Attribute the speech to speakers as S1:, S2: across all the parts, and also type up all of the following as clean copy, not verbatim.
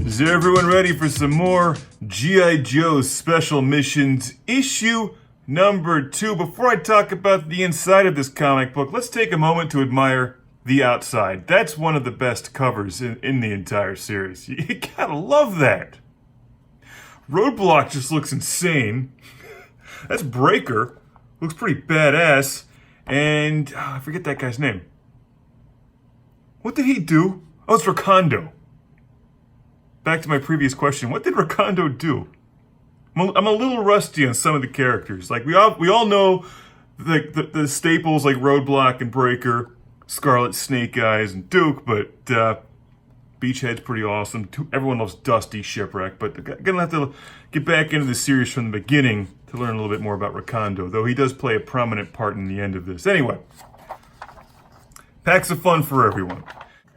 S1: Is everyone ready for some more G.I. Joe Special Missions issue number 2? Before I talk about the inside of this comic book, let's take a moment to admire the outside. That's one of the best covers in the entire series. You gotta love that. Roadblock just looks insane. That's Breaker. Looks pretty badass. And I forget that guy's name. What did he do? Oh, it's Recondo. Back to my previous question. What did Recondo do? I'm a little rusty on some of the characters. Like we all know the staples like Roadblock and Breaker, Scarlet, Snake Eyes, and Duke, but Beachhead's pretty awesome. Everyone loves Dusty, Shipwreck, but gonna have to get back into the series from the beginning to learn a little bit more about Recondo, though he does play a prominent part in the end of this. Anyway, packs of fun for everyone.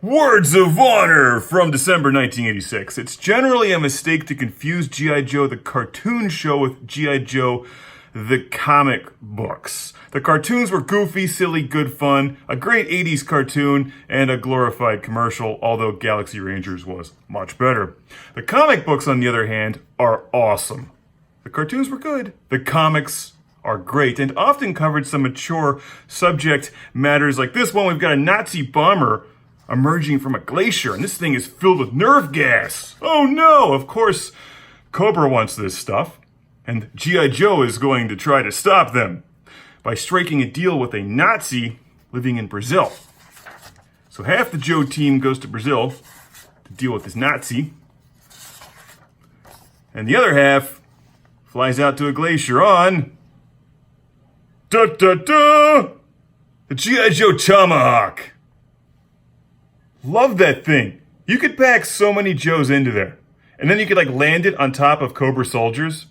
S1: Words of Honor from December 1986. It's generally a mistake to confuse G.I. Joe the cartoon show with G.I. Joe the comic books. The cartoons were goofy, silly, good fun, a great 80s cartoon, and a glorified commercial, although Galaxy Rangers was much better. The comic books, on the other hand, are awesome. The cartoons were good. The comics are great, and often covered some mature subject matters like this one. We've got a Nazi bomber emerging from a glacier, and this thing is filled with nerve gas. Oh no! Of course, Cobra wants this stuff, and G.I. Joe is going to try to stop them by striking a deal with a Nazi living in Brazil. So half the Joe team goes to Brazil to deal with this Nazi, and the other half flies out to a glacier on the G.I. Joe Tomahawk. Love that thing. You could pack so many Joes into there. And then you could like land it on top of Cobra soldiers.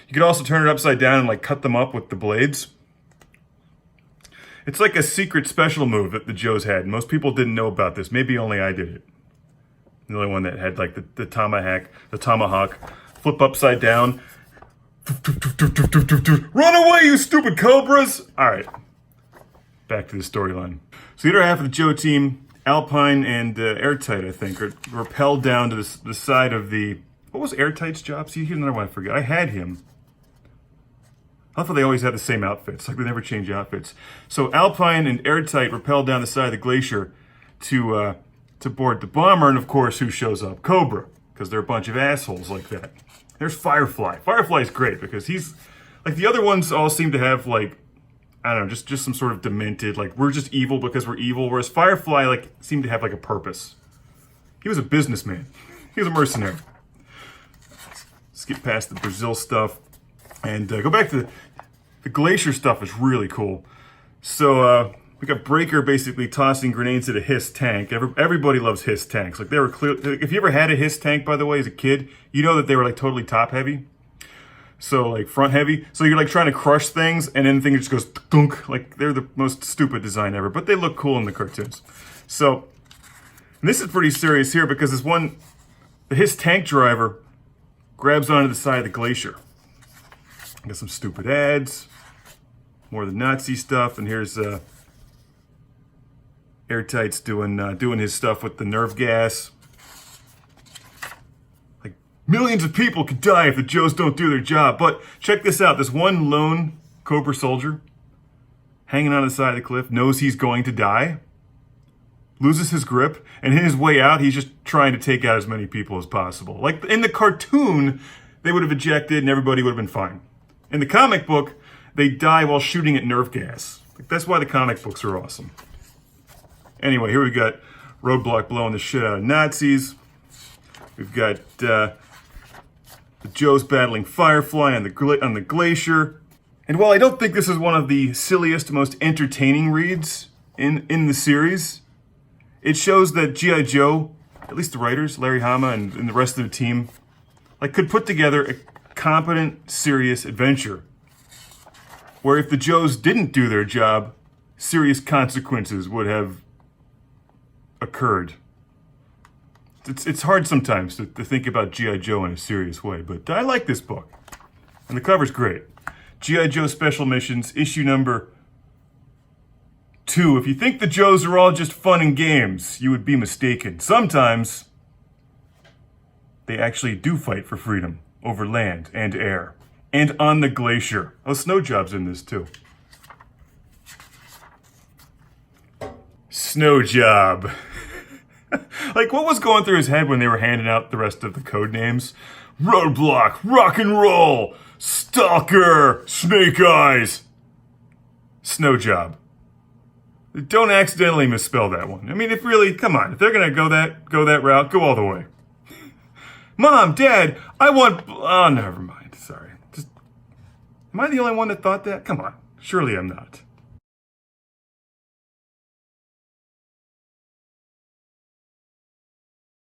S1: You could also turn it upside down and like cut them up with the blades. It's like a secret special move that the Joes had. Most people didn't know about this. Maybe only I did it. The only one that had like the tomahawk, flip upside down. Run away, you stupid Cobras! Alright. Back to the storyline. So the other half of the Joe team, Alpine and Airtight, I think, are rappelled down to the side of the... What was Airtight's job? See, here's another one I forget. I had him. I thought they always had the same outfits. Like, they never change outfits. So Alpine and Airtight rappelled down the side of the glacier to board the bomber. And, of course, who shows up? Cobra. Because they're a bunch of assholes like that. There's Firefly. Firefly's great because he's... Like, the other ones all seem to have, like... I don't know, just some sort of demented, like, we're just evil because we're evil, whereas Firefly, like, seemed to have, like, a purpose. He was a businessman. He was a mercenary. Let's get past the Brazil stuff and go back to the glacier stuff is really cool. So, we got Breaker basically tossing grenades at a Hiss tank. Everybody loves Hiss tanks. Like, they were clear. If you ever had a Hiss tank, by the way, as a kid, you know that they were, like, totally top-heavy. So, like, front heavy. So you're, like, trying to crush things, and then the thing just goes dunk. Like, they're the most stupid design ever. But they look cool in the cartoons. So, and this is pretty serious here because this one, his tank driver grabs onto the side of the glacier. Got some stupid ads. More of the Nazi stuff. And here's Airtight's doing his stuff with the nerve gas. Millions of people could die if the Joes don't do their job. But check this out. This one lone Cobra soldier hanging on the side of the cliff knows he's going to die, loses his grip, and in his way out, he's just trying to take out as many people as possible. Like in the cartoon, they would have ejected and everybody would have been fine. In the comic book, they die while shooting at nerve gas. Like, that's why the comic books are awesome. Anyway, here we got Roadblock blowing the shit out of Nazis. We've got... the Joes battling Firefly on the glacier. And while I don't think this is one of the silliest, most entertaining reads in the series, it shows that G.I. Joe, at least the writers, Larry Hama and the rest of the team, like could put together a competent, serious adventure. Where if the Joes didn't do their job, serious consequences would have occurred. It's hard sometimes to think about G.I. Joe in a serious way, but I like this book. And the cover's great. G.I. Joe Special Missions, issue number 2. If you think the Joes are all just fun and games, you would be mistaken. Sometimes they actually do fight for freedom over land and air. And on the glacier. Oh, Snow Job's in this too. Snow Job. Like, what was going through his head when they were handing out the rest of the code names? Roadblock, Rock and Roll, Stalker, Snake Eyes, Snow Job. Don't accidentally misspell that one. I mean, if really, come on, if they're gonna go that route, go all the way. Mom, Dad, I want. Oh, never mind. Sorry. Am I the only one that thought that? Come on. Surely I'm not.